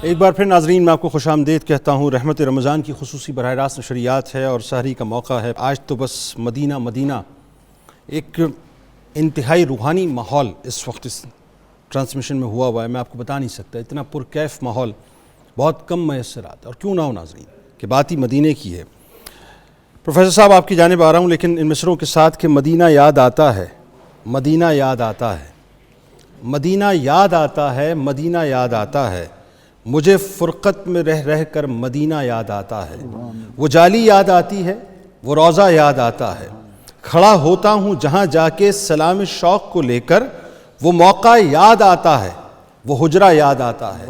ایک بار پھر ناظرین میں آپ کو خوش آمدید کہتا ہوں۔ رحمت رمضان کی خصوصی براہ راست نشریات ہے اور سحری کا موقع ہے۔ آج تو بس مدینہ مدینہ ایک انتہائی روحانی ماحول اس وقت اس ٹرانسمیشن میں ہوا ہے، میں آپ کو بتا نہیں سکتا۔ اتنا پرکیف ماحول بہت کم میسر آتا ہے، اور کیوں نہ ہو ناظرین کہ بات ہی مدینے کی ہے۔ پروفیسر صاحب آپ کی جانب آ رہا ہوں، لیکن ان مصروں کے ساتھ کہ مدینہ یاد آتا ہے، مدینہ یاد آتا ہے، مدینہ یاد آتا ہے، مدینہ یاد آتا ہے، مجھے فرقت میں رہ رہ کر مدینہ یاد آتا ہے۔ وہ جالی یاد آتی ہے، وہ روضہ یاد آتا ہے، کھڑا ہوتا ہوں جہاں جا کے سلام شوق کو لے کر، وہ موقع یاد آتا ہے، وہ حجرہ یاد آتا ہے۔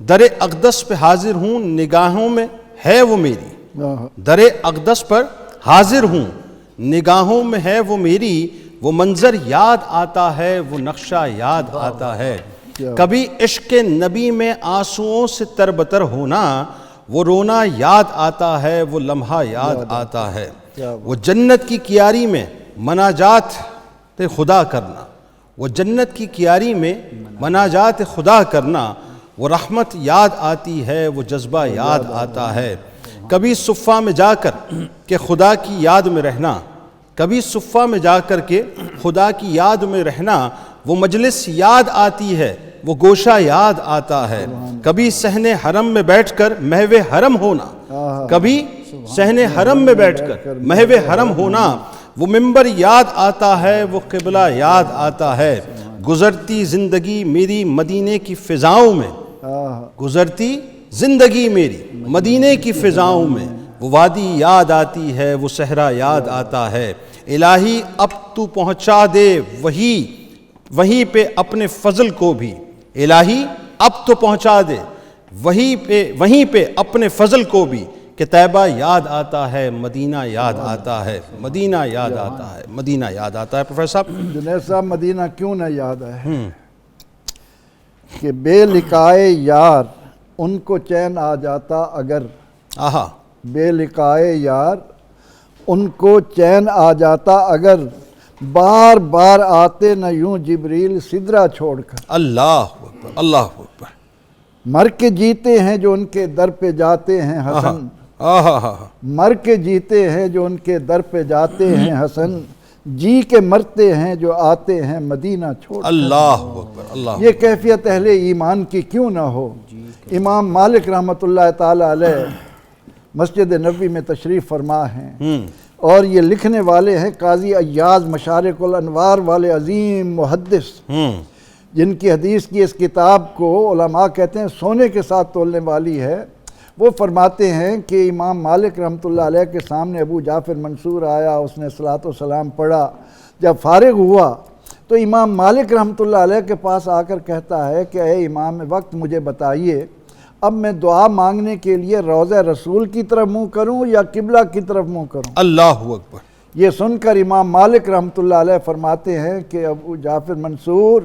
در اقدس پہ حاضر ہوں، نگاہوں میں ہے وہ میری، در اقدس پر حاضر ہوں، نگاہوں میں ہے وہ میری، وہ منظر یاد آتا ہے، وہ نقشہ یاد آتا ہے۔ کبھی عشق نبی میں آنسوؤں سے تربتر ہونا، وہ رونا یاد آتا ہے، وہ لمحہ یاد آتا ہے۔ وہ جنت کی کیاری میں مناجات خدا کرنا، وہ جنت کی کیاری میں مناجات خدا کرنا، وہ رحمت یاد آتی ہے، وہ جذبہ یاد آتا ہے۔ کبھی صفہ میں جا کر کہ خدا کی یاد میں رہنا، کبھی صفہ میں جا کر کے خدا کی یاد میں رہنا، وہ مجلس یاد آتی ہے، وہ گوشہ یاد آتا ہے۔ کبھی صحن حرم میں بیٹھ کر محو حرم ہونا، کبھی صحن حرم میں بیٹھ کر محو حرم ہونا، وہ منبر یاد آتا ہے، وہ قبلہ یاد آتا ہے۔ گزرتی زندگی میری مدینے کی فضاؤں میں، گزرتی زندگی میری مدینے کی فضاؤں میں، وہ وادی یاد آتی ہے، وہ صحرا یاد آتا ہے۔ الہی اب تو پہنچا دے وہیں پہ اپنے فضل کو بھی، الہی اب تو پہنچا دے وہیں پہ اپنے فضل کو بھی، کہ طیبہ یاد آتا ہے، مدینہ یاد آتا ہے، مدینہ یاد آتا ہے، مدینہ یاد آتا ہے۔ پروفیسر صاحب جنید صاحب، مدینہ کیوں نہ یاد آئے کہ بے لقائے یار ان کو چین آ جاتا اگر، بے لقائے یار ان کو چین آ جاتا اگر، بار بار آتے نہ یوں جبریل سدرہ چھوڑ کر۔ اللہ اکبر، اللہ اکبر۔ مر کے جیتے ہیں جو ان کے در پہ جاتے ہیں حسن، مر کے جیتے ہیں جو ان کے در پہ جاتے ہیں حسن، جی کے مرتے ہیں جو آتے ہیں مدینہ چھوڑ کر۔ اللہ اکبر، اللہ۔ یہ کیفیت اہل ایمان کی کیوں نہ ہو۔ امام مالک رحمۃ اللہ تعالی علیہ مسجد نبوی میں تشریف فرما ہیں، اور یہ لکھنے والے ہیں قاضی ایاز مشارق الانوار والے عظیم محدث، جن کی حدیث کی اس کتاب کو علماء کہتے ہیں سونے کے ساتھ تولنے والی ہے۔ وہ فرماتے ہیں کہ امام مالک رحمۃ اللہ علیہ کے سامنے ابو جعفر منصور آیا، اس نے صلاۃ و سلام پڑھا، جب فارغ ہوا تو امام مالک رحمۃ اللہ علیہ کے پاس آ کر کہتا ہے کہ اے امام وقت، مجھے بتائیے اب میں دعا مانگنے کے لیے روضہ رسول کی طرف منہ کروں یا قبلہ کی طرف منہ کروں؟ اللہ اکبر۔ یہ سن کر امام مالک رحمۃ اللہ علیہ فرماتے ہیں کہ ابو جعفر منصور،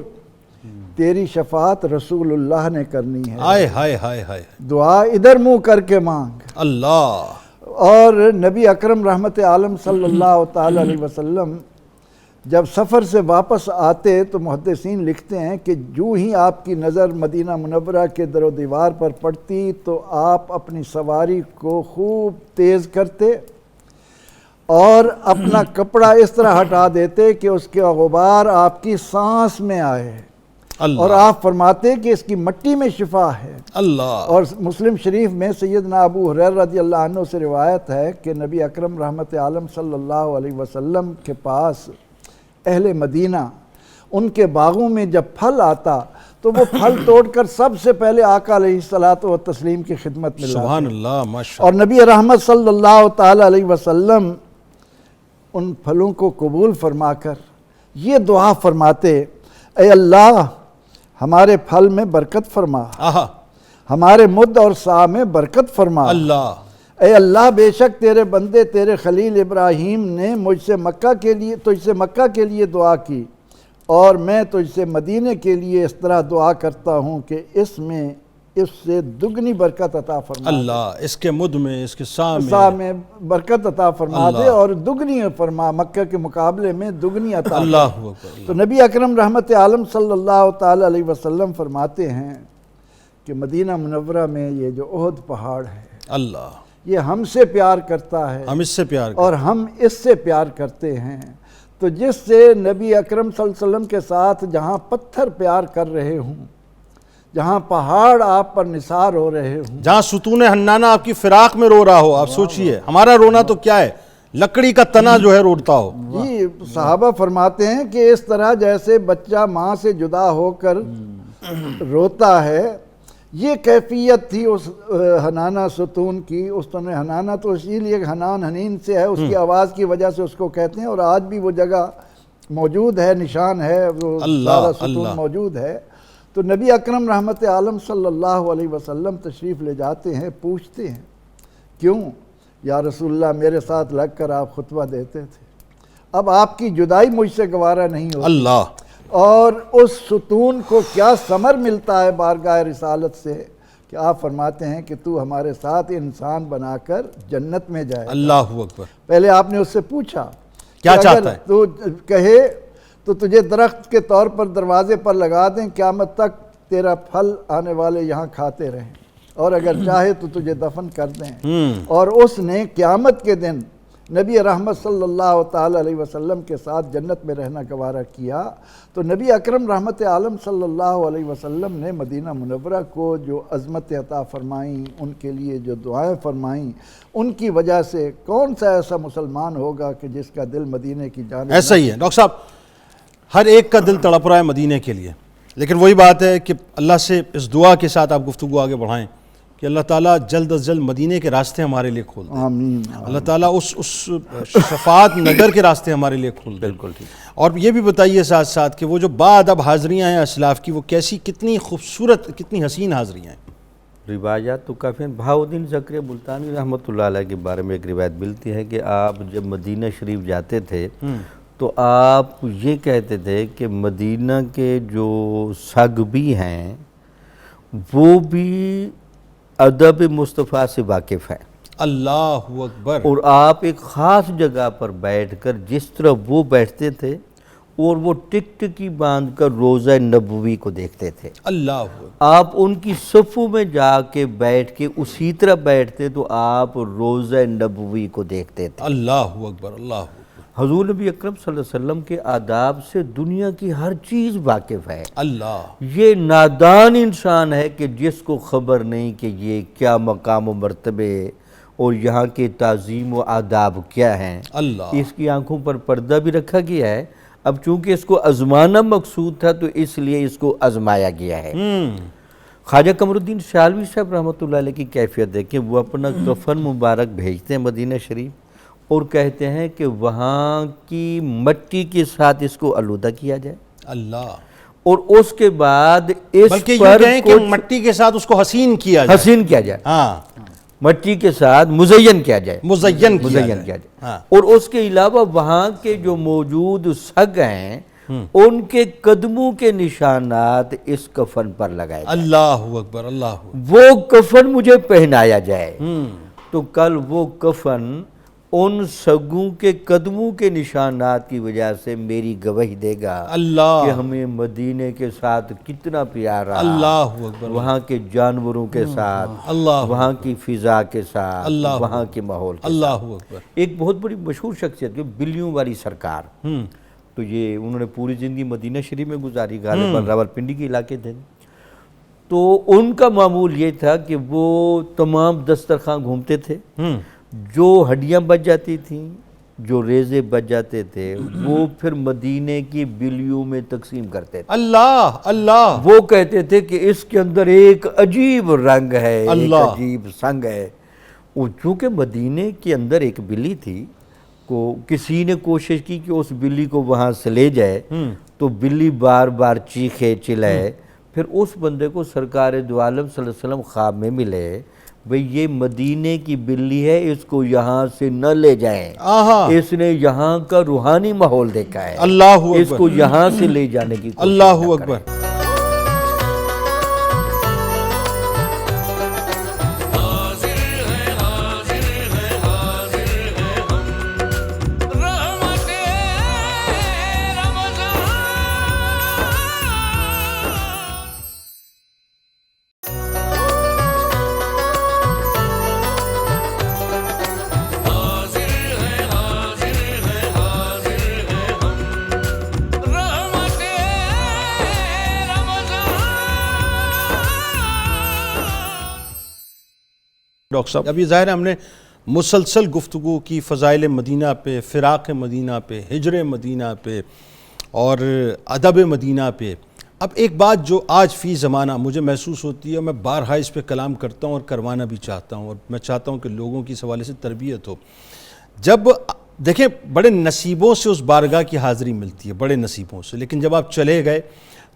تیری شفاعت رسول اللہ نے کرنی ہے، ہائے ہائے ہائے ہائے، دعا ادھر منہ کر کے مانگ۔ اللہ۔ اور نبی اکرم رحمت عالم صلی اللہ تعالی علیہ وسلم جب سفر سے واپس آتے تو محدثین لکھتے ہیں کہ جو ہی آپ کی نظر مدینہ منورہ کے در و دیوار پر پڑتی تو آپ اپنی سواری کو خوب تیز کرتے اور اپنا کپڑا اس طرح ہٹا دیتے کہ اس کے غبار آپ کی سانس میں آئے، اور آپ فرماتے کہ اس کی مٹی میں شفا ہے۔ اللہ۔ اور مسلم شریف میں سیدنا ابو ہریرہ رضی اللہ عنہ سے روایت ہے کہ نبی اکرم رحمت عالم صلی اللہ علیہ وسلم کے پاس اہل مدینہ ان کے باغوں میں جب پھل آتا تو وہ پھل توڑ کر سب سے پہلے آقا علیہ الصلوۃ والتسلیم کی خدمت میں لاتے۔ سبحان اللہ، ماشاء اللہ۔ اور نبی رحمت صلی اللہ تعالی علیہ وسلم ان پھلوں کو قبول فرما کر یہ دعا فرماتے، اے اللہ ہمارے پھل میں برکت فرما، ہمارے مد اور سا میں برکت فرما۔ اللہ۔ اے اللہ بے شک تیرے بندے تیرے خلیل ابراہیم نے تجھ سے مکہ کے لیے دعا کی، اور میں تجھ سے مدینے کے لیے اس طرح دعا کرتا ہوں کہ اس سے دگنی برکت عطا فرما۔ اللہ، اس کے مد میں، اس کے سا میں برکت عطا فرما دے، اور دگنی فرما، مکہ کے مقابلے میں دگنی عطا۔ تو نبی اکرم رحمت عالم صلی اللہ تعالی علیہ وسلم فرماتے ہیں کہ مدینہ منورہ میں یہ جو احد پہاڑ ہے اللہ، یہ ہم سے پیار کرتا ہے ہم اس سے پیار کریں۔ اور ہم اس سے پیار کرتے ہیں۔ تو جس سے نبی اکرم صلی اللہ علیہ وسلم کے ساتھ جہاں پتھر پیار کر رہے ہوں، جہاں پہاڑ آپ پر نثار ہو رہے ہوں، جہاں ستون حنانہ آپ کی فراق میں رو رہا ہو، آپ سوچئے ہمارا رونا تو کیا ہے، لکڑی کا تنا جو ہے روتا ہو۔ جی صحابہ فرماتے ہیں کہ اس طرح جیسے بچہ ماں سے جدا ہو کر روتا ہے، یہ کیفیت تھی اس حنانہ ستون کی۔ اس نے حنانہ تو اسی لیے حنان حنین سے ہے، اس کی آواز کی وجہ سے اس کو کہتے ہیں، اور آج بھی وہ جگہ موجود ہے، نشان ہے، وہ سارا ستون موجود ہے۔ تو نبی اکرم رحمت عالم صلی اللہ علیہ وسلم تشریف لے جاتے ہیں، پوچھتے ہیں کیوں یا رسول اللہ میرے ساتھ لگ کر آپ خطبہ دیتے تھے، اب آپ کی جدائی مجھ سے گوارا نہیں ہوتی، اللہ، اور اس ستون کو کیا ثمر ملتا ہے بارگاہ رسالت سے کہ آپ فرماتے ہیں کہ تو ہمارے ساتھ انسان بنا کر جنت میں جائے۔ اللہ اکبر۔ پہلے آپ نے اس سے پوچھا کیا کہ چاہتا اگر ہے؟ تو کہے تو تجھے درخت کے طور پر دروازے پر لگا دیں، قیامت تک تیرا پھل آنے والے یہاں کھاتے رہیں، اور اگر چاہے تو تجھے دفن کر دیں۔ اور اس نے قیامت کے دن نبی رحمت صلی اللہ تعالی علیہ وسلم کے ساتھ جنت میں رہنا گوارا کیا۔ تو نبی اکرم رحمت عالم صلی اللہ علیہ وسلم نے مدینہ منورہ کو جو عظمت عطا فرمائیں، ان کے لیے جو دعائیں فرمائیں، ان کی وجہ سے کون سا ایسا مسلمان ہوگا کہ جس کا دل مدینہ کی جانب ایسا ہی ہے ڈاکٹر صاحب، ہر ایک کا دل تڑپ رہا ہے مدینہ کے لیے، لیکن وہی بات ہے کہ اللہ سے اس دعا کے ساتھ آپ گفتگو آگے بڑھائیں کہ اللہ تعالیٰ جلد از جلد مدینہ کے راستے ہمارے لیے کھول دے، آمین۔ اللہ تعالیٰ اس شفاعت نگر کے راستے ہمارے لیے کھول دے۔ بالکل ٹھیک۔ اور یہ بھی بتائیے ساتھ ساتھ کہ وہ جو بعد حاضریاں ہیں اسلاف کی، وہ کیسی، کتنی خوبصورت، کتنی حسین حاضریاں ہیں۔ روایات تو کافی ہیں۔ بہاؤدین زکریا ملتانی رحمۃ اللہ علیہ کے بارے میں ایک روایت ملتی ہے کہ آپ جب مدینہ شریف جاتے تھے تو آپ یہ کہتے تھے کہ مدینہ کے جو ساغبی ہیں وہ بھی ادب مصطفیٰ سے واقف ہیں، اللہ اکبر۔ اور آپ ایک خاص جگہ پر بیٹھ کر جس طرح وہ بیٹھتے تھے اور وہ ٹک ٹکی باندھ کر روضہ نبوی کو دیکھتے تھے، اللہ اکبر۔ آپ ان کی صفوں میں جا کے بیٹھ کے اسی طرح بیٹھتے تو آپ روضہ نبوی کو دیکھتے تھے۔ اللہ اکبر، اللہ اکبر۔ حضور نبی اکرم صلی اللہ علیہ وسلم کے آداب سے دنیا کی ہر چیز واقف ہے۔ اللہ، یہ نادان انسان ہے کہ جس کو خبر نہیں کہ یہ کیا مقام و مرتبے اور یہاں کے تعظیم و آداب کیا ہیں۔ اللہ، اس کی آنکھوں پر پردہ بھی رکھا گیا ہے۔ اب چونکہ اس کو آزمانا مقصود تھا تو اس لیے اس کو آزمایا گیا ہے۔ خواجہ قمر الدین سیالوی صاحب رحمۃ اللہ علیہ کی کیفیت ہے کہ وہ اپنا کفن مبارک بھیجتے ہیں مدینہ شریف اور کہتے ہیں کہ وہاں کی مٹی کے ساتھ اس کو آلودہ کیا جائے، اللہ، اور اس کے بعد اس بلکہ یہ پر کہیں کہ مٹی کے ساتھ اس کو حسین کیا جائے، حسین کیا جائے، ہاں، مٹی کے ساتھ مزین کیا جائے، مزین کیا مزین جائے، کیا جائے۔ ہاں۔ اور اس کے علاوہ وہاں کے جو موجود سگ ہیں ان کے قدموں کے نشانات اس کفن پر لگائے جائیں، اللہ اکبر، اللہ اکبر۔ وہ کفن مجھے پہنایا جائے تو کل وہ کفن ان سگوں کے قدموں کے نشانات کی وجہ سے میری گواہی دے گا اللہ، کہ ہمیں مدینے کے ساتھ کتنا پیار رہا، اللہ اکبر، وہاں کے جانوروں کے ساتھ، اللہ، وہاں کی فضا کے ساتھ، اللہ، وہاں کے ماحول کے ساتھ۔ اللہ اکبر۔ ایک بہت بڑی مشہور شخصیت کہ بلیوں والی سرکار، تو یہ انہوں نے پوری زندگی مدینہ شریف میں گزاری، غالباً راولپنڈی کے علاقے تھے، تو ان کا معمول یہ تھا کہ وہ تمام دسترخوان گھومتے تھے، جو ہڈیاں بچ جاتی تھیں، جو ریزے بچ جاتے تھے، وہ پھر مدینے کی بلیوں میں تقسیم کرتے تھے۔ اللہ، اللہ، وہ کہتے تھے کہ اس کے اندر ایک عجیب رنگ ہے، ایک اللہ، عجیب سنگ ہے۔ اور چونکہ مدینے کے اندر ایک بلی تھی، کو کسی نے کوشش کی کہ اس بلی کو وہاں سے لے جائے، تو بلی بار بار چیخے چلائے، پھر اس بندے کو سرکار دو عالم صلی اللہ علیہ وسلم خواب میں ملے، بھئی یہ مدینے کی بلی ہے، اس کو یہاں سے نہ لے جائیں، آہا، اس نے یہاں کا روحانی ماحول دیکھا ہے، اللہ اکبر، اس کو یہاں سے لے جانے کی کوشش اللہ نہ کریں۔ اکبر۔ ڈاکٹر صاحب، اب یہ ظاہر ہے ہم نے مسلسل گفتگو کی فضائل مدینہ پہ، فراق مدینہ پہ، ہجر مدینہ پہ اور ادب مدینہ پہ. اب ایک بات جو آج فی زمانہ مجھے محسوس ہوتی ہے، میں بارہا اس پہ کلام کرتا ہوں اور کروانا بھی چاہتا ہوں، اور میں چاہتا ہوں کہ لوگوں کی اس حوالے سے تربیت ہو. جب دیکھیں بڑے نصیبوں سے اس بارگاہ کی حاضری ملتی ہے، بڑے نصیبوں سے، لیکن جب آپ چلے گئے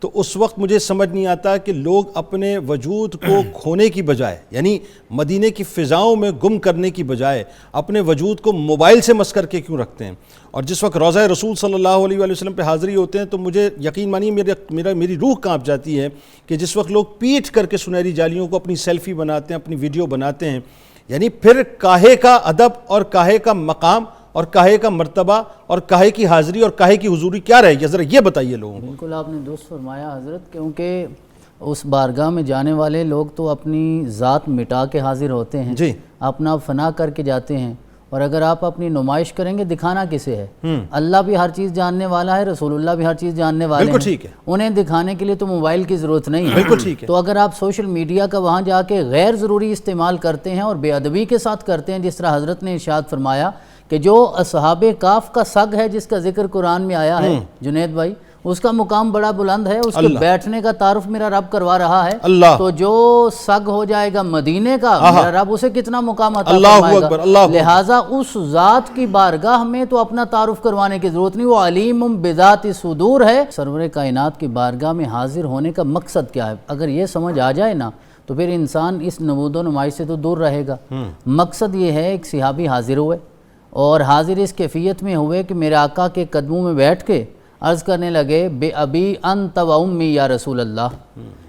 تو اس وقت مجھے سمجھ نہیں آتا کہ لوگ اپنے وجود کو کھونے کی بجائے، یعنی مدینے کی فضاؤں میں گم کرنے کی بجائے اپنے وجود کو موبائل سے مس کر کے کیوں رکھتے ہیں. اور جس وقت روضہ رسول صلی اللہ علیہ وآلہ وسلم پہ حاضری ہوتے ہیں تو مجھے یقین مانیے میری روح کانپ جاتی ہے کہ جس وقت لوگ پیٹ کر کے سنہری جالیوں کو اپنی سیلفی بناتے ہیں، اپنی ویڈیو بناتے ہیں، یعنی پھر کاہے کا ادب اور کاہے کا مقام اور کاہے کا مرتبہ اور کاہے کی حاضری اور کاہے کی حضوری کیا رہے گی؟ ذرا یہ بتائیے لوگوں کو. بالکل آپ نے درست فرمایا حضرت، کیونکہ اس بارگاہ میں جانے والے لوگ تو اپنی ذات مٹا کے حاضر ہوتے ہیں، جی اپنا فنا کر کے جاتے ہیں. اور اگر آپ اپنی نمائش کریں گے دکھانا کسے ہے؟ اللہ بھی ہر چیز جاننے والا ہے، رسول اللہ بھی ہر چیز جاننے والے ہیں. بالکل ٹھیک ہے. انہیں دکھانے کے لیے تو موبائل کی ضرورت نہیں ہے. بالکل ٹھیک ہے. تو اگر آپ سوشل میڈیا کا وہاں جا کے غیر ضروری استعمال کرتے ہیں اور بے ادبی کے ساتھ کرتے ہیں، جس طرح حضرت نے ارشاد فرمایا کہ جو اصحاب کاف کا سگ ہے جس کا ذکر قرآن میں آیا ہے جنید بھائی، اس کا مقام بڑا بلند ہے، اس کے بیٹھنے کا تعارف میرا رب کروا رہا ہے. تو جو سگ ہو جائے گا مدینے کا، میرا رب اسے کتنا مقام عطا فرمائے گا. لہٰذا اس ذات کی بارگاہ میں تو اپنا تعارف کروانے کی ضرورت نہیں، وہ علیم بذات صدور ہے. سرور کائنات کی بارگاہ میں حاضر ہونے کا مقصد کیا ہے؟ اگر یہ سمجھ آ جائے نا تو پھر انسان اس نمود و نمائش سے تو دور رہے گا. مقصد یہ ہے، ایک صحابی حاضر ہوئے اور حاضر اس کیفیت میں ہوئے کہ میرے آقا کے قدموں میں بیٹھ کے عرض کرنے لگے، بے ابی انت و امی یا رسول اللہ،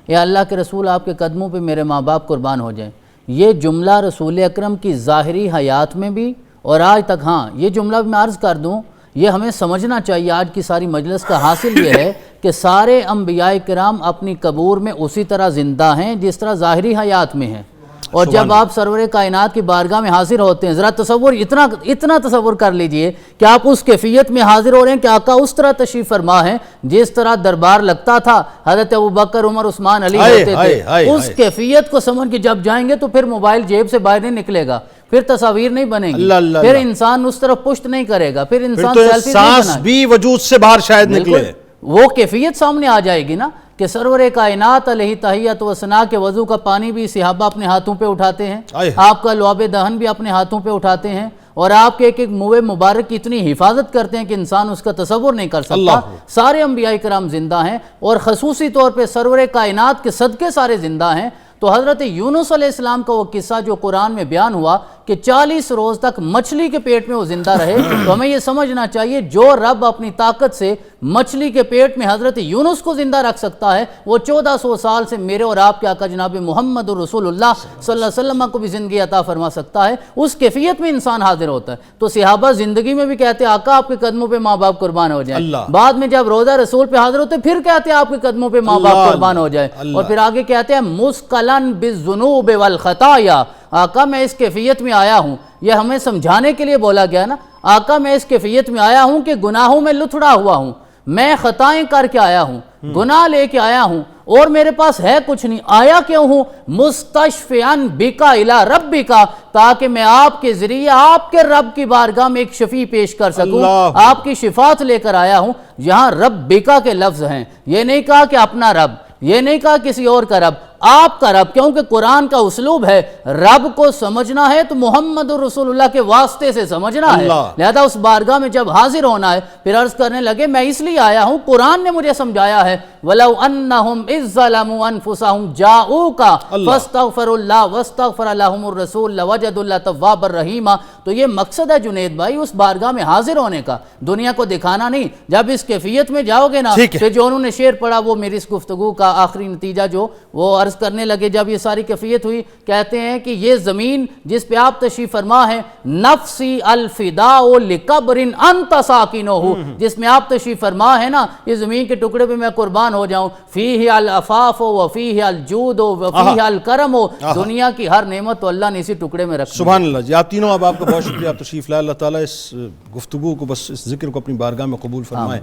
اے اللہ کے رسول آپ کے قدموں پہ میرے ماں باپ قربان ہو جائیں. یہ جملہ رسول اکرم کی ظاہری حیات میں بھی اور آج تک، ہاں یہ جملہ بھی میں عرض کر دوں، یہ ہمیں سمجھنا چاہیے. آج کی ساری مجلس کا حاصل یہ ہے کہ سارے انبیاء کرام اپنی قبور میں اسی طرح زندہ ہیں جس طرح ظاہری حیات میں ہیں. اور جب آپ سرور کائنات کی بارگاہ میں حاضر ہوتے ہیں، ذرا تصور اتنا تصور کر لیجئے کہ آپ اس کیفیت میں حاضر ہو رہے ہیں کہ آقا اس طرح تشریف فرما ہے جس طرح دربار لگتا تھا، حضرت ابوبکر، عمر، عثمان، علی ہوتے تھے. اس کیفیت کو سمجھ کے جب جائیں گے تو پھر موبائل جیب سے باہر نہیں نکلے گا، پھر تصاویر نہیں بنے گی، پھر انسان اس طرف پشت نہیں کرے گا، پھر انسان سیلفی نہیں بنائے، بھی وجود سے باہر شاید نکلے. وہ کیفیت سامنے آ جائے گی نا کہ سرور کائنات علیہ تحیت و ثنا کے وضو کا پانی بھی صحابہ اپنے ہاتھوں پہ اٹھاتے ہیں، آپ کا لعاب دہن بھی اپنے ہاتھوں پہ اٹھاتے ہیں، اور آپ کے ایک ایک منہ مبارک کی اتنی حفاظت کرتے ہیں کہ انسان اس کا تصور نہیں کر سکتا. سارے انبیاء کرام زندہ ہیں اور خصوصی طور پہ سرور کائنات کے صدقے سارے زندہ ہیں. تو حضرت یونس علیہ السلام کا وہ قصہ جو قرآن میں بیان ہوا کہ 40 روز تک مچھلی کے پیٹ میں وہ زندہ رہے، تو ہمیں یہ سمجھنا چاہیے جو رب اپنی طاقت سے مچھلی کے پیٹ میں حضرت یونس کو زندہ رکھ سکتا ہے، وہ 1400 سال سے میرے اور آپ کے آقا جناب محمد رسول اللہ صلی اللہ علیہ وسلم کو بھی زندگی عطا فرما سکتا ہے. اس کیفیت میں انسان حاضر ہوتا ہے. تو صحابہ زندگی میں بھی کہتے ہیں آقا آپ کے قدموں پہ ماں باپ قربان ہو جائیں، بعد میں جب روضہ رسول پہ حاضر ہوتے پھر کہتے ہیں آپ کے قدموں پہ ماں باپ قربان ہو جائیں، اور پھر آگے کہتے ہیں مسقلن بالذنوب والخطایا. آقا میں اس کیفیت میں آیا ہوں، یہ ہمیں سمجھانے کے لیے بولا گیا نا، آقا میں اس کیفیت میں آیا ہوں کہ گناہوں میں لتھڑا ہوا ہوں، میں خطائیں کر کے آیا ہوں، گناہ لے کے آیا ہوں، اور میرے پاس ہے کچھ نہیں. آیا کیوں ہوں؟ مستشفعن بکا الی ربکا، تاکہ میں آپ کے ذریعے آپ کے رب کی بارگاہ میں ایک شفیع پیش کر سکوں، آپ کی شفاعت لے کر آیا ہوں. یہاں ربکا کے لفظ ہیں، یہ نہیں کہا کہ اپنا رب، یہ نہیں کہا کسی اور کا رب، آپ کا رب، کیونکہ قرآن کا اسلوب ہے رب کو سمجھنا ہے تو محمد رسول اللہ کے واسطے سے سمجھنا ہے. لہذا اس بارگاہ میں جب حاضر ہونا ہے پھر عرض کرنے لگے میں اس لیے آیا ہوں، قرآن نے مجھے سمجھایا ہے وَلَوْ أَنَّهُمْ إِذْ ظَلَمُوا أَنفُسَهُمْ جَاءُوكَ فَاسْتَغْفَرُوا اللَّهَ وَاسْتَغْفَرَ لَهُمُ الرَّسُولُ لَوَجَدُوا اللَّهَ تَوَّابًا رَحِيمًا. تو یہ مقصد ہے جنید بھائی اس بارگاہ میں حاضر ہونے کا، دنیا کو دکھانا نہیں. جب اس کیفیت میں جاؤ گے نا پھر جو انہوں نے شعر پڑھا، وہ میری اس گفتگو کا آخری نتیجہ جو وہ عرض کرنے لگے جب یہ ساری کیفیت ہوئی، کہتے ہیں کہ یہ زمین جس پہ آپ تشریف فرما ہے، نفسی الفداء لقبر انت ساکنہ، جس میں آپ تشریف فرما ہے نا، یہ زمین کے ٹکڑے پہ میں قربان ہو جاؤں. فیہ العفاف وفیہ الجود وفیہ الکرم، دنیا کی ہر نعمت تو اللہ نے اسی ٹکڑے میں رکھی. سبحان اللہ جی. آپ تینوں اب آپ کا بہت شکریہ، آپ تشریف لائے. اللہ تعالیٰ اس گفتگو کو، بس اس ذکر کو اپنی بارگاہ میں قبول فرمائے.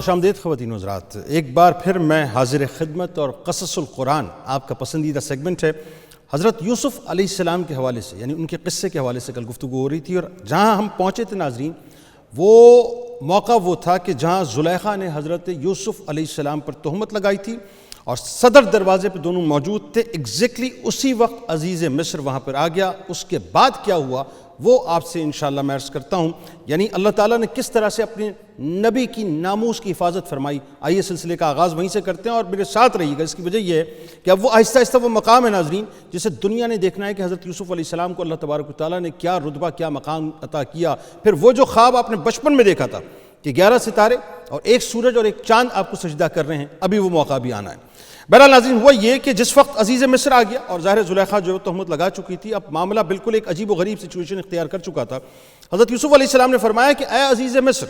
خوش آمدید خواتین و حضرات، ایک بار پھر میں حاضر خدمت اور قصص القرآن آپ کا پسندیدہ سیگمنٹ ہے حضرت یوسف علیہ السلام کے حوالے سے، یعنی ان کے قصے کے حوالے سے کل گفتگو ہو رہی تھی، اور جہاں ہم پہنچے تھے ناظرین وہ موقع وہ تھا کہ جہاں زلیخا نے حضرت یوسف علیہ السلام پر تہمت لگائی تھی اور صدر دروازے پہ دونوں موجود تھے. ایگزیکٹلی اسی وقت عزیز مصر وہاں پر آ گیا. اس کے بعد کیا ہوا وہ آپ سے انشاءاللہ میں عرض کرتا ہوں، یعنی اللہ تعالیٰ نے کس طرح سے اپنے نبی کی ناموس کی حفاظت فرمائی. آئیے سلسلے کا آغاز وہیں سے کرتے ہیں اور میرے ساتھ رہیے گا. اس کی وجہ یہ ہے کہ اب وہ آہستہ آہستہ وہ مقام ہے ناظرین جسے دنیا نے دیکھنا ہے کہ حضرت یوسف علیہ السلام کو اللہ تبارک و تعالیٰ نے کیا رتبہ کیا مقام عطا کیا. پھر وہ جو خواب آپ نے بچپن میں دیکھا تھا کہ 11 ستارے اور ایک سورج اور ایک چاند آپ کو سجدہ کر رہے ہیں، ابھی وہ موقع بھی آنا ہے. بہرحال ناظرین ہوا یہ کہ جس وقت عزیز مصر آ گیا اور ظاہر زلیخا جو تہمت لگا چکی تھی، اب معاملہ بالکل ایک عجیب و غریب سچویشن اختیار کر چکا تھا. حضرت یوسف علیہ السلام نے فرمایا کہ اے عزیز مصر،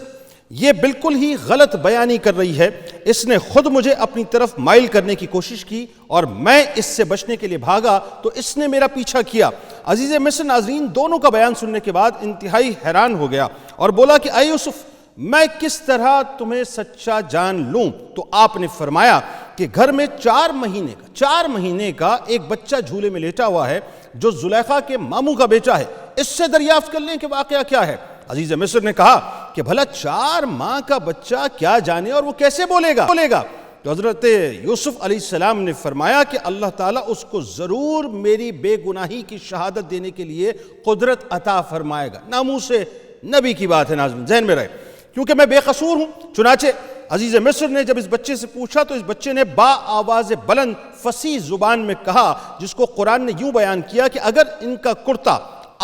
یہ بالکل ہی غلط بیانی کر رہی ہے. اس نے خود مجھے اپنی طرف مائل کرنے کی کوشش کی اور میں اس سے بچنے کے لیے بھاگا تو اس نے میرا پیچھا کیا. عزیز مصر ناظرین دونوں کا بیان سننے کے بعد انتہائی حیران ہو گیا اور بولا کہ اے یوسف، میں کس طرح تمہیں سچا جان لوں؟ تو آپ نے فرمایا کہ گھر میں 4 مہینے کا ایک بچہ جھولے میں لیٹا ہوا ہے جو زلیخا کے ماموں کا بیٹا ہے، اس سے دریافت کر لیں کہ واقعہ کیا ہے. عزیز مصر نے کہا کہ بھلا 4 ماہ کا بچہ کیا جانے اور وہ کیسے بولے گا؟ تو حضرت یوسف علیہ السلام نے فرمایا کہ اللہ تعالیٰ اس کو ضرور میری بے گناہی کی شہادت دینے کے لیے قدرت عطا فرمائے گا. ناموس نبی کی بات ہے ناظرین، ذہن میں رہے، کیونکہ میں بے قصور ہوں. چنانچہ عزیز مصر نے جب اس بچے سے پوچھا تو اس بچے نے با آواز بلند فصیح زبان میں کہا، جس کو قرآن نے یوں بیان کیا کہ اگر ان کا کرتا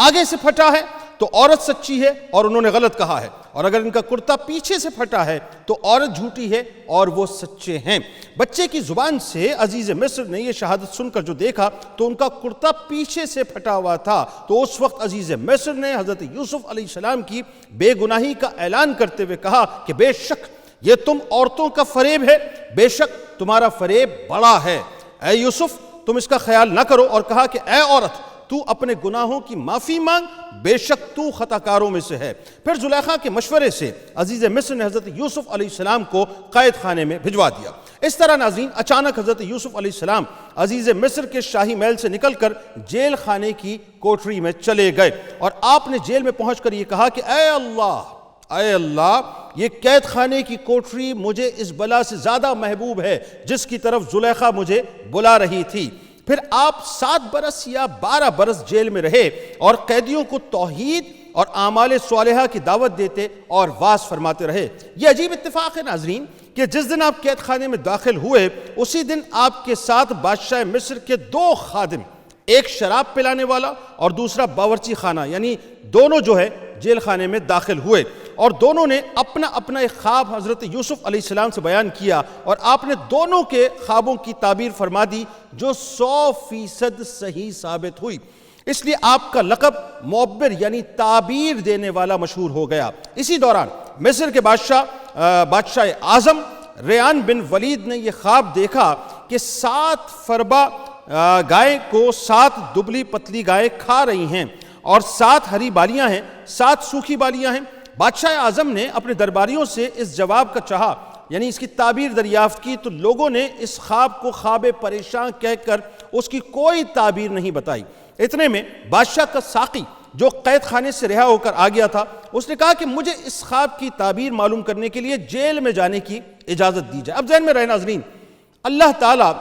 آگے سے پھٹا ہے تو عورت سچی ہے اور انہوں نے غلط کہا ہے، اور اگر ان کا کرتا پیچھے سے پھٹا ہے تو عورت جھوٹی ہے اور وہ سچے ہیں. بچے کی زبان سے عزیز مصر نے یہ شہادت سن کر جو دیکھا تو ان کا کرتا پیچھے سے پھٹا ہوا تھا. تو اس وقت عزیز مصر نے حضرت یوسف علیہ السلام کی بے گناہی کا اعلان کرتے ہوئے کہا کہ بے شک یہ تم عورتوں کا فریب ہے، بے شک تمہارا فریب بڑا ہے. اے یوسف تم اس کا خیال نہ کرو، اور کہا کہ اے عورت تو اپنے گناہوں کی معافی مانگ، بے شک تو خطا کاروں میں سے ہے. پھر زلیخا کے مشورے سے عزیز مصر نے حضرت یوسف علیہ السلام کو قید خانے میں بھجوا دیا. اس طرح ناظرین اچانک حضرت یوسف علیہ السلام عزیز مصر کے شاہی محل سے نکل کر جیل خانے کی کوٹری میں چلے گئے، اور آپ نے جیل میں پہنچ کر یہ کہا کہ اے اللہ یہ قید خانے کی کوٹری مجھے اس بلا سے زیادہ محبوب ہے جس کی طرف زلیخا مجھے بلا رہی تھی. پھر آپ 7 برس یا 12 برس جیل میں رہے اور قیدیوں کو توحید اور اعمال صالحہ کی دعوت دیتے اور واعظ فرماتے رہے. یہ عجیب اتفاق ہے ناظرین کہ جس دن آپ قید خانے میں داخل ہوئے اسی دن آپ کے ساتھ بادشاہ مصر کے 2 خادم، ایک شراب پلانے والا اور دوسرا باورچی خانہ، یعنی دونوں جو ہے جیل خانے میں داخل ہوئے، اور دونوں نے اپنا ایک خواب حضرت یوسف علیہ السلام سے بیان کیا اور آپ نے دونوں کے خوابوں کی تعبیر فرما دی جو 100% صحیح ثابت ہوئی. اس لیے آپ کا لقب معبر یعنی تعبیر دینے والا مشہور ہو گیا. اسی دوران مصر کے بادشاہ اعظم ریان بن ولید نے یہ خواب دیکھا کہ 7 فربا گائے کو 7 دبلی پتلی گائے کھا رہی ہیں اور 7 ہری بالیاں ہیں، 7 سوکھی بالیاں ہیں. بادشاہ اعظم نے اپنے درباریوں سے اس جواب کا چاہا، یعنی اس کی تعبیر دریافت کی، تو لوگوں نے اس خواب کو خواب پریشان کہہ کر اس کی کوئی تعبیر نہیں بتائی. اتنے میں بادشاہ کا ساقی جو قید خانے سے رہا ہو کر آ گیا تھا، اس نے کہا کہ مجھے اس خواب کی تعبیر معلوم کرنے کے لیے جیل میں جانے کی اجازت دی جائے. اب ذہن میں رہے ناظرین اللہ تعالیٰ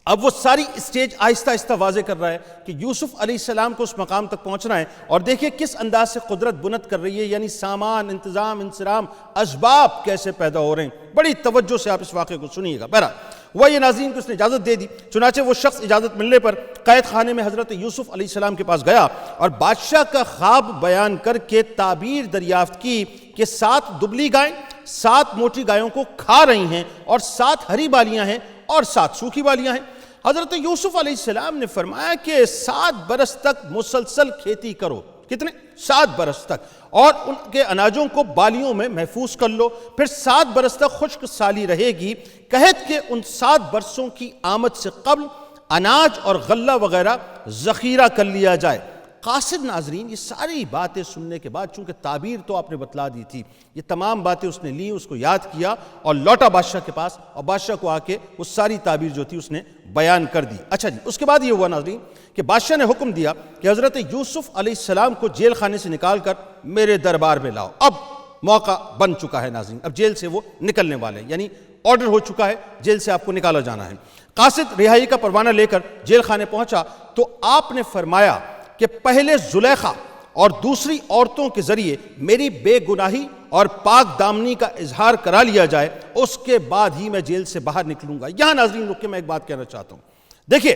اب وہ ساری اسٹیج آہستہ آہستہ واضح کر رہا ہے کہ یوسف علیہ السلام کو اس مقام تک پہنچنا ہے، اور دیکھیں کس انداز سے قدرت بنت کر رہی ہے، یعنی سامان، انتظام، انصرام، اسباب کیسے پیدا ہو رہے ہیں. بڑی توجہ سے آپ اس واقعے کو سنیے گا. بہرحال وہ یہ ناظرین کو اس نے اجازت دے دی. چنانچہ وہ شخص اجازت ملنے پر قید خانے میں حضرت یوسف علیہ السلام کے پاس گیا اور بادشاہ کا خواب بیان کر کے تعبیر دریافت کی کہ 7 دبلی گائیں 7 موٹی گایوں کو کھا رہی ہیں اور 7 ہری بالیاں ہیں اور 7 سوکھی بالیاں ہیں. حضرت یوسف علیہ السلام نے فرمایا کہ 7 برس تک مسلسل کھیتی کرو. کتنے؟ 7 برس تک، اور ان کے اناجوں کو بالیوں میں محفوظ کر لو. پھر 7 برس تک خشک سالی رہے گی، قحط کے ان 7 برسوں کی آمد سے قبل اناج اور غلہ وغیرہ ذخیرہ کر لیا جائے. قاصد ناظرین یہ ساری باتیں سننے کے بعد، چونکہ تعبیر تو آپ نے بتلا دی تھی، یہ تمام باتیں اس نے لی، اس کو یاد کیا اور لوٹا بادشاہ کے پاس، اور بادشاہ کو آ کے وہ ساری تعبیر جو تھی اس نے بیان کر دی۔ اچھا جی، اس کے بعد یہ ہوا ناظرین کہ بادشاہ نے حکم دیا کہ حضرت یوسف علیہ السلام کو جیل خانے سے نکال کر میرے دربار میں لاؤ۔ اب موقع بن چکا ہے ناظرین، اب جیل سے وہ نکلنے والے ہیں، یعنی آرڈر ہو چکا ہے، جیل سے آپ کو نکالا جانا ہے۔ قاصد رہائی کا پروانہ لے کر جیل خانے پہنچا تو آپ نے فرمایا کہ پہلے زلیخا اور دوسری عورتوں کے ذریعے میری بے گناہی اور پاک دامنی کا اظہار کرا لیا جائے، اس کے بعد ہی میں جیل سے باہر نکلوں گا۔ یہاں ناظرین رک کے میں ایک بات کہنا چاہتا ہوں، دیکھیے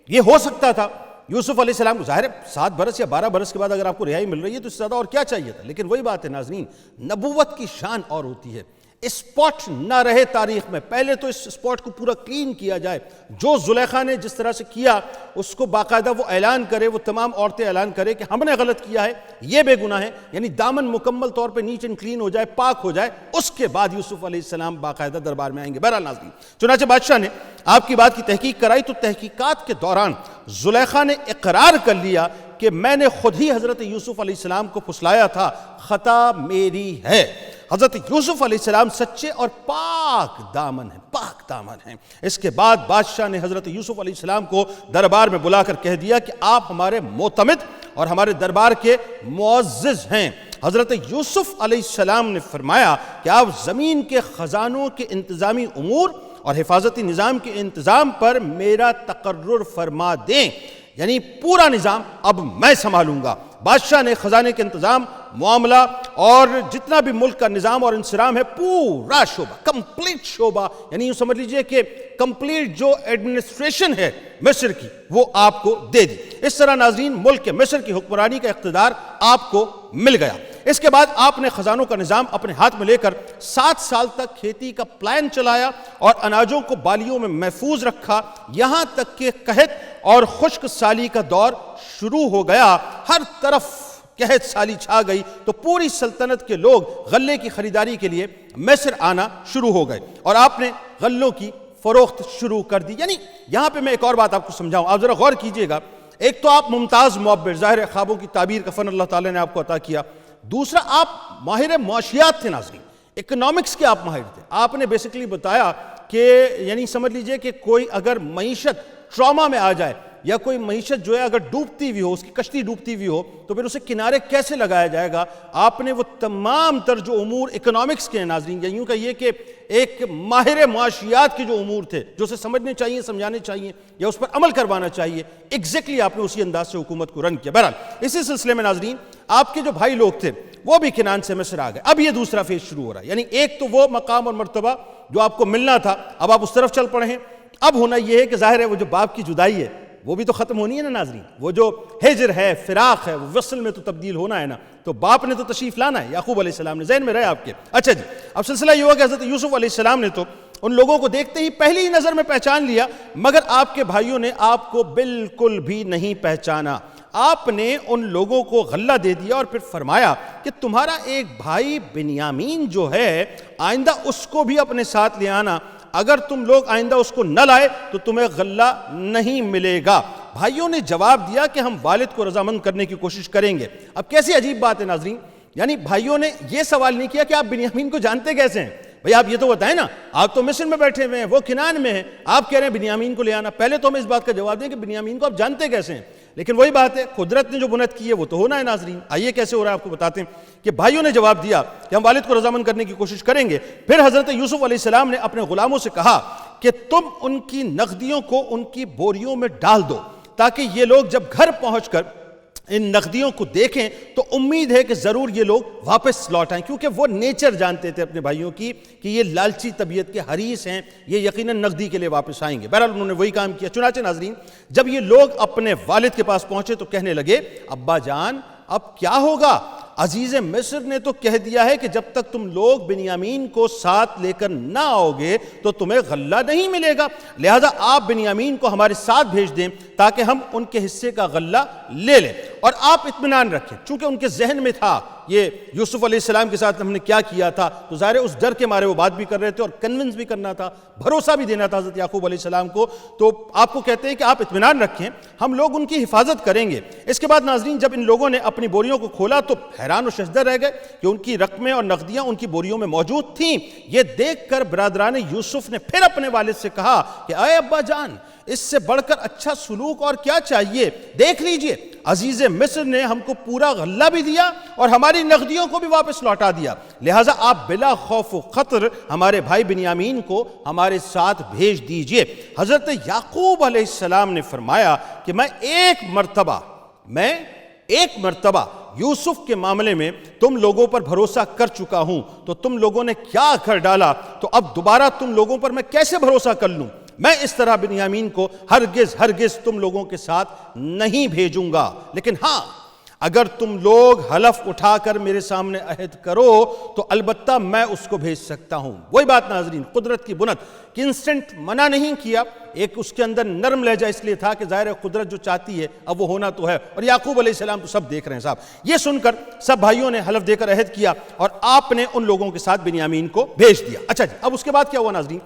یہ ہو سکتا تھا یوسف علیہ السلام کو، ظاہر ہے 7 برس یا 12 برس کے بعد اگر آپ کو رہائی مل رہی ہے تو اس سے زیادہ اور کیا چاہیے تھا، لیکن وہی بات ہے ناظرین، نبوت کی شان اور ہوتی ہے، اسپاٹ نہ رہے تاریخ میں، پہلے تو اس اسپاٹ کو پورا کلین کیا جائے، جو زلیخا نے جس طرح سے کیا اس کو باقاعدہ وہ اعلان کرے، وہ تمام عورتیں اعلان کرے کہ ہم نے غلط کیا ہے، یہ بے گناہ ہے، یعنی دامن مکمل طور پہ نیٹ اینڈ کلین ہو جائے، پاک ہو جائے، اس کے بعد یوسف علیہ السلام باقاعدہ دربار میں آئیں گے۔ بہرحال ناظرین، چنانچہ بادشاہ نے آپ کی بات کی تحقیق کرائی تو تحقیقات کے دوران زلیخا نے اقرار کر لیا کہ میں نے خود ہی حضرت یوسف علیہ السلام کو پھسلایا تھا، خطا میری ہے۔ حضرت یوسف علیہ السلام سچے اور پاک دامن ہیں، پاک دامن ہیں۔ اس کے بعد بادشاہ نے حضرت یوسف علیہ السلام کو دربار میں بلا کر کہہ دیا کہ آپ ہمارے معتمد اور ہمارے دربار کے معزز ہیں۔ حضرت یوسف علیہ السلام نے فرمایا کہ آپ زمین کے خزانوں کے انتظامی امور اور حفاظتی نظام کے انتظام پر میرا تقرر فرما دیں، یعنی پورا نظام اب میں سنبھالوں گا۔ بادشاہ نے خزانے کے انتظام، معاملہ اور جتنا بھی ملک کا نظام اور انصرام ہے، پورا شعبہ، کمپلیٹ شعبہ، یعنی یوں سمجھ لیجئے کہ کمپلیٹ جو ایڈمنسٹریشن ہے مصر کی وہ آپ کو دے دی۔ اس طرح ناظرین ملک کے مصر کی حکمرانی کا اقتدار آپ کو مل گیا۔ اس کے بعد آپ نے خزانوں کا نظام اپنے ہاتھ میں لے کر 7 سال تک کھیتی کا پلان چلایا اور اناجوں کو بالیوں میں محفوظ رکھا، یہاں تک کہ قحط اور خشک سالی کا دور شروع ہو گیا، ہر طرف قحط سالی چھا گئی تو پوری سلطنت کے لوگ غلے کی خریداری کے لیے مصر آنا شروع ہو گئے اور آپ نے غلوں کی فروخت شروع کر دی۔ یعنی یہاں پہ میں ایک اور بات آپ کو سمجھاؤں، آپ ذرا غور کیجئے گا، ایک تو آپ ممتاز معبر، ظاہر ہے خوابوں کی تعبیر کا فن اللہ تعالیٰ نے آپ کو عطا کیا، دوسرا آپ ماہر معاشیات تھے ناظرین، اکنامکس کے آپ ماہر تھے۔ آپ نے بیسیکلی بتایا کہ یعنی سمجھ لیجئے کہ کوئی اگر معیشت ٹراما میں آ جائے یا کوئی معیشت جو ہے اگر ڈوبتی ہوئی ہو، اس کی کشتی ڈوبتی ہوئی ہو تو پھر اسے کنارے کیسے لگایا جائے گا، آپ نے وہ تمام تر جو امور اکنامکس کے ہیں ناظرین، یا یوں کہیے کہ ایک ماہر معاشیات کے جو امور تھے جو اسے سمجھنے چاہیے، سمجھانے چاہیے یا اس پر عمل کروانا چاہیے، ایگزیکٹلی آپ نے اسی انداز سے حکومت کو رن کیا۔ بہرحال اسی سلسلے میں ناظرین آپ کے جو بھائی لوگ تھے وہ بھی کنعان سے مصر آ گئے۔ اب یہ دوسرا فیز شروع ہو رہا ہے، یعنی ایک تو وہ مقام اور مرتبہ جو آپ کو ملنا تھا اب آپ اس طرف چل پڑے ہیں، اب ہونا یہ ہے کہ ظاہر ہے وہ جو باپ کی جدائی ہے وہ بھی تو ختم ہونی ہے نا ناظرین، وہ جو ہجر ہے، فراق ہے، وہ وصل میں تو تبدیل ہونا ہے نا، تو باپ نے تو تشریف لانا ہے، یعقوب علیہ السلام نے، ذہن میں رہے آپ کے۔ اچھا جی، اب سلسلہ یہ ہوا کہ حضرت یوسف علیہ السلام نے تو ان لوگوں کو دیکھتے ہی پہلی ہی نظر میں پہچان لیا، مگر آپ کے بھائیوں نے آپ کو بالکل بھی نہیں پہچانا۔ آپ نے ان لوگوں کو غلہ دے دیا اور پھر فرمایا کہ تمہارا ایک بھائی بنیامین جو ہے آئندہ اس کو بھی اپنے ساتھ لے آنا، اگر تم لوگ آئندہ اس کو نہ لائے تو تمہیں غلہ نہیں ملے گا۔ بھائیوں نے جواب دیا کہ ہم والد کو رضامند کرنے کی کوشش کریں گے۔ اب کیسی عجیب بات ہے ناظرین، یعنی بھائیوں نے یہ سوال نہیں کیا کہ آپ بنیامین کو جانتے کیسے ہیں، بھئی آپ یہ تو بتائیں نا، آپ تو مصر میں بیٹھے ہوئے ہیں، وہ کنعان میں ہیں، آپ کہہ رہے ہیں بنیامین کو لے آنا، پہلے تو ہمیں اس بات کا جواب دیں کہ بنیامین کو آپ جانتے کیسے ہیں۔ لیکن وہی بات ہے، قدرت نے جو بنت کی ہے وہ تو ہونا ہے ناظرین۔ آئیے کیسے ہو رہا ہے آپ کو بتاتے ہیں کہ بھائیوں نے جواب دیا کہ ہم والد کو رضامند کرنے کی کوشش کریں گے۔ پھر حضرت یوسف علیہ السلام نے اپنے غلاموں سے کہا کہ تم ان کی نقدیوں کو ان کی بوریوں میں ڈال دو، تاکہ یہ لوگ جب گھر پہنچ کر ان نقدیوں کو دیکھیں تو امید ہے کہ ضرور یہ لوگ واپس لوٹ آئیں، کیونکہ وہ نیچر جانتے تھے اپنے بھائیوں کی کہ یہ لالچی طبیعت کے حریص ہیں، یہ یقیناً نقدی کے لیے واپس آئیں گے۔ بہرحال انہوں نے وہی کام کیا۔ چنانچہ ناظرین جب یہ لوگ اپنے والد کے پاس پہنچے تو کہنے لگے، ابا جان اب کیا ہوگا؟ عزیز مصر نے تو کہہ دیا ہے کہ جب تک تم لوگ بنیامین کو ساتھ لے کر نہ آؤ گے تو تمہیں غلہ نہیں ملے گا، لہذا آپ بنیامین کو ہمارے ساتھ بھیج دیں تاکہ ہم ان کے حصے کا غلہ لے لیں، اور آپ اطمینان رکھیں۔ چونکہ ان کے ذہن میں تھا یہ یوسف علیہ السلام کے ساتھ ہم نے کیا کیا تھا، تو ظاہر ہے اس ڈر کے مارے وہ بات بھی کر رہے تھے اور کنونس بھی کرنا تھا، بھروسہ بھی دینا تھا حضرت یعقوب علیہ السلام کو۔ تو آپ کو کہتے ہیں کہ آپ اطمینان رکھیں، ہم لوگ ان کی حفاظت کریں گے۔ اس کے بعد ناظرین جب ان لوگوں نے اپنی بوریوں کو کھولا تو حیران و ششدر رہ گئے کہ ان کی رقمیں اور نقدیاں ان کی بوریوں میں موجود تھیں۔ یہ دیکھ کر برادران یوسف نے پھر اپنے والد سے کہا کہ اے ابا جان، اس سے بڑھ کر اچھا سلوک اور کیا چاہیے؟ دیکھ لیجئے، عزیز مصر نے ہم کو پورا غلہ بھی دیا اور ہماری نقدیوں کو بھی واپس لوٹا دیا، لہٰذا آپ بلا خوف و خطر ہمارے بھائی بنیامین کو ہمارے ساتھ بھیج دیجئے۔ حضرت یعقوب علیہ السلام نے فرمایا کہ میں ایک مرتبہ یوسف کے معاملے میں تم لوگوں پر بھروسہ کر چکا ہوں، تو تم لوگوں نے کیا کر ڈالا، تو اب دوبارہ تم لوگوں پر میں کیسے بھروسہ کر لوں؟ میں اس طرح بنیامین کو ہرگز تم لوگوں کے ساتھ نہیں بھیجوں گا، لیکن ہاں اگر تم لوگ حلف اٹھا کر میرے سامنے عہد کرو تو البتہ میں اس کو بھیج سکتا ہوں۔ وہی بات ناظرین، قدرت کی بنت کہ انسٹنٹ منع نہیں کیا، ایک اس کے اندر نرم لہجہ اس لیے تھا کہ ظاہر ہے قدرت جو چاہتی ہے اب وہ ہونا تو ہے، اور یعقوب علیہ السلام تو سب دیکھ رہے ہیں صاحب۔ یہ سن کر سب بھائیوں نے حلف دے کر عہد کیا اور آپ نے ان لوگوں کے ساتھ بنیامین کو بھیج دیا۔ اچھا جی، اب اس کے بعد کیا ہوا ناظرین؟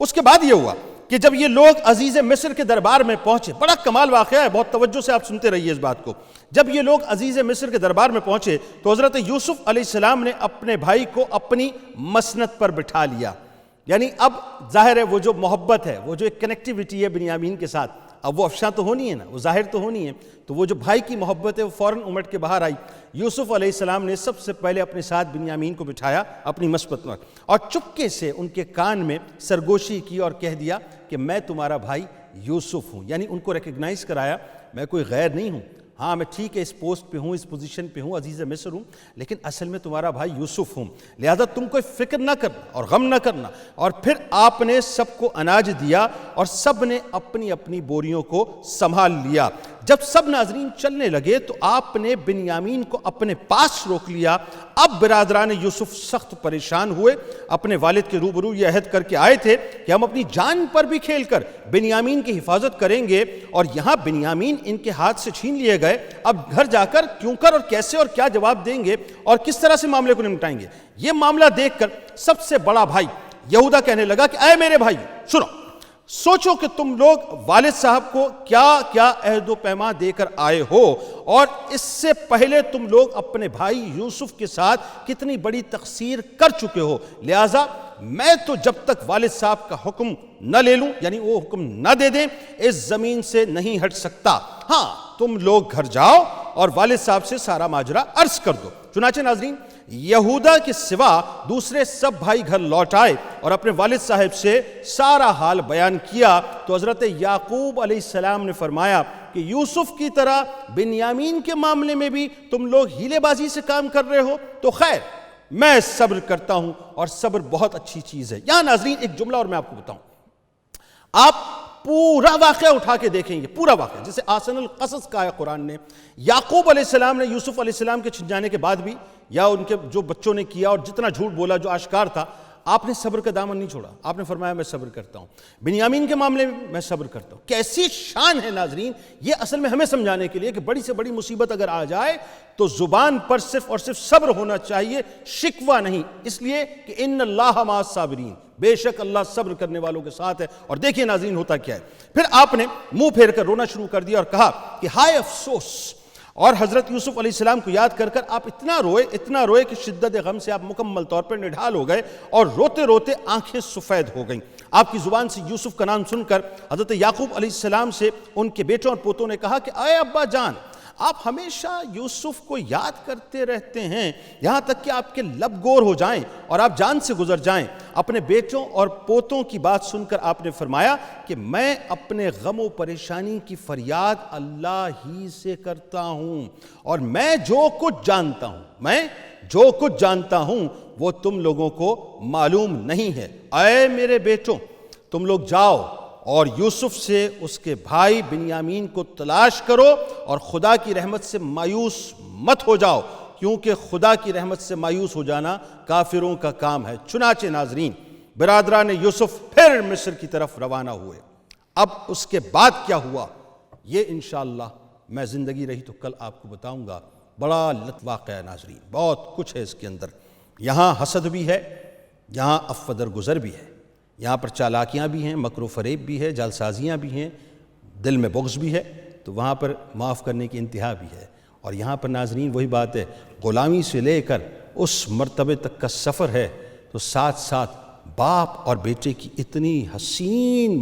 اس کے بعد یہ ہوا کہ جب یہ لوگ عزیز مصر کے دربار میں پہنچے، بڑا کمال واقعہ ہے، بہت توجہ سے آپ سنتے رہیے اس بات کو۔ جب یہ لوگ عزیز مصر کے دربار میں پہنچے تو حضرت یوسف علیہ السلام نے اپنے بھائی کو اپنی مسند پر بٹھا لیا، یعنی اب ظاہر ہے وہ جو محبت ہے، وہ جو ایک کنیکٹیوٹی ہے بنیامین کے ساتھ، اب وہ افشاں تو ہونی ہے نا، وہ ظاہر تو ہونی ہے، تو وہ جو بھائی کی محبت ہے وہ فوراً امٹ کے باہر آئی۔ یوسف علیہ السلام نے سب سے پہلے اپنے ساتھ بنیامین کو بٹھایا اپنی مسند پر، اور چپکے سے ان کے کان میں سرگوشی کی اور کہہ دیا کہ میں تمہارا بھائی یوسف ہوں، یعنی ان کو ریکگنائز کرایا میں کوئی غیر نہیں ہوں، ہاں میں ٹھیک ہے اس پوسٹ پہ ہوں، اس پوزیشن پہ ہوں، عزیز مصر ہوں، لیکن اصل میں تمہارا بھائی یوسف ہوں، لہذا تم کوئی فکر نہ کرنا اور غم نہ کرنا۔ اور پھر آپ نے سب کو اناج دیا اور سب نے اپنی اپنی بوریوں کو سنبھال لیا۔ جب سب ناظرین چلنے لگے تو آپ نے بنیامین کو اپنے پاس روک لیا۔ اب برادران یوسف سخت پریشان ہوئے، اپنے والد کے روبرو یہ عہد کر کے آئے تھے کہ ہم اپنی جان پر بھی کھیل کر بنیامین کی حفاظت کریں گے، اور یہاں بنیامین ان کے ہاتھ سے چھین لیے گئے۔ اب گھر جا کر کیوں کر اور کیسے اور کیا جواب دیں گے اور کس طرح سے معاملے کو نمٹائیں گے؟ یہ معاملہ دیکھ کر سب سے بڑا بھائی یہودا کہنے لگا کہ اے میرے بھائی سنو، سوچو کہ تم لوگ والد صاحب کو کیا کیا عہد و پیمان دے کر آئے ہو، اور اس سے پہلے تم لوگ اپنے بھائی یوسف کے ساتھ کتنی بڑی تقصیر کر چکے ہو، لہٰذا میں تو جب تک والد صاحب کا حکم نہ لے لوں، یعنی وہ حکم نہ دے دیں، اس زمین سے نہیں ہٹ سکتا۔ ہاں تم لوگ گھر جاؤ اور والد صاحب سے سارا ماجرا عرض کر دو۔ چنانچہ ناظرین یہودا کے سوا دوسرے سب بھائی گھر لوٹ آئے اور اپنے والد صاحب سے سارا حال بیان کیا، تو حضرت یعقوب علیہ السلام نے فرمایا کہ یوسف کی طرح بنیامین کے معاملے میں بھی تم لوگ ہیلے بازی سے کام کر رہے ہو تو خیر، میں صبر کرتا ہوں اور صبر بہت اچھی چیز ہے۔ یہاں ناظرین ایک جملہ اور میں آپ کو بتاؤں، آپ پورا واقعہ اٹھا کے دیکھیں گے، پورا واقعہ جسے آسن القصص کہا ہے قرآن نے، یعقوب علیہ السلام نے یوسف علیہ السلام کے چھن جانے کے بعد بھی، یا ان کے جو بچوں نے کیا اور جتنا جھوٹ بولا جو آشکار تھا، آپ نے صبر کا دامن نہیں چھوڑا، آپ نے فرمایا میں صبر کرتا ہوں، بنیامین کے معاملے میں میں صبر کرتا ہوں۔ کیسی شان ہے ناظرین، یہ اصل میں ہمیں سمجھانے کے لیے کہ بڑی سے بڑی مصیبت اگر آ جائے تو زبان پر صرف اور صرف صبر ہونا چاہیے، شکوہ نہیں، اس لیے کہ ان اللہ مع الصابرین، بے شک اللہ صبر کرنے والوں کے ساتھ ہے۔ اور دیکھیے ناظرین ہوتا کیا ہے، پھر آپ نے منہ پھیر کر رونا شروع کر دیا اور کہا کہ ہائے افسوس، اور حضرت یوسف علیہ السلام کو یاد کر کر آپ اتنا روئے کہ شدت غم سے آپ مکمل طور پر نڈھال ہو گئے اور روتے روتے آنکھیں سفید ہو گئیں۔ آپ کی زبان سے یوسف کا نام سن کر حضرت یعقوب علیہ السلام سے ان کے بیٹوں اور پوتوں نے کہا کہ اے ابا جان، آپ ہمیشہ یوسف کو یاد کرتے رہتے ہیں یہاں تک کہ آپ کے لب گور ہو جائیں اور آپ جان سے گزر جائیں۔ اپنے بیٹوں اور پوتوں کی بات سن کر آپ نے فرمایا کہ میں اپنے غم و پریشانی کی فریاد اللہ ہی سے کرتا ہوں، اور میں جو کچھ جانتا ہوں وہ تم لوگوں کو معلوم نہیں ہے۔ اے میرے بیٹوں، تم لوگ جاؤ اور یوسف سے اس کے بھائی بنیامین کو تلاش کرو اور خدا کی رحمت سے مایوس مت ہو جاؤ، کیونکہ خدا کی رحمت سے مایوس ہو جانا کافروں کا کام ہے۔ چنانچہ ناظرین برادران یوسف پھر مصر کی طرف روانہ ہوئے۔ اب اس کے بعد کیا ہوا یہ انشاءاللہ میں زندگی رہی تو کل آپ کو بتاؤں گا. بڑا لطف واقعہ ہے ناظرین، بہت کچھ ہے اس کے اندر. یہاں حسد بھی ہے، یہاں عفو درگزر بھی ہے، یہاں پر چالاکیاں بھی ہیں، مکر و فریب بھی ہے، جعلسازیاں بھی ہیں، دل میں بغض بھی ہے، تو وہاں پر معاف کرنے کی انتہا بھی ہے. اور یہاں پر ناظرین وہی بات ہے، غلامی سے لے کر اس مرتبے تک کا سفر ہے، تو ساتھ ساتھ باپ اور بیٹے کی اتنی حسین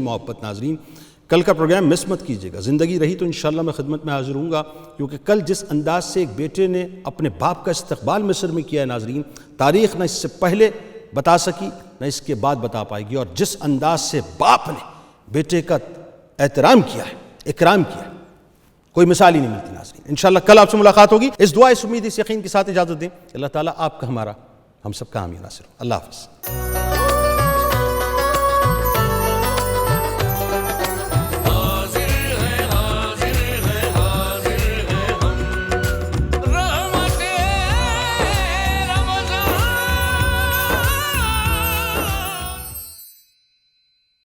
محبت ناظرین. کل کا پروگرام مس مت کیجیے گا، زندگی رہی تو انشاءاللہ میں خدمت میں حاضر ہوں گا، کیونکہ کل جس انداز سے ایک بیٹے نے اپنے باپ کا استقبال مصر میں کیا ہے ناظرین، تاریخ نہ اس سے پہلے بتا سکی نہ اس کے بعد بتا پائے گی. اور جس انداز سے باپ نے بیٹے کا احترام کیا ہے، اکرام کیا ہے، کوئی مثال ہی نہیں ملتی ناظرین. انشاءاللہ کل آپ سے ملاقات ہوگی. اس دعا، اس امید، اس یقین کے ساتھ اجازت دیں. اللہ تعالیٰ آپ کا، ہمارا، ہم سب کا حامی ناصر. اللہ حافظ.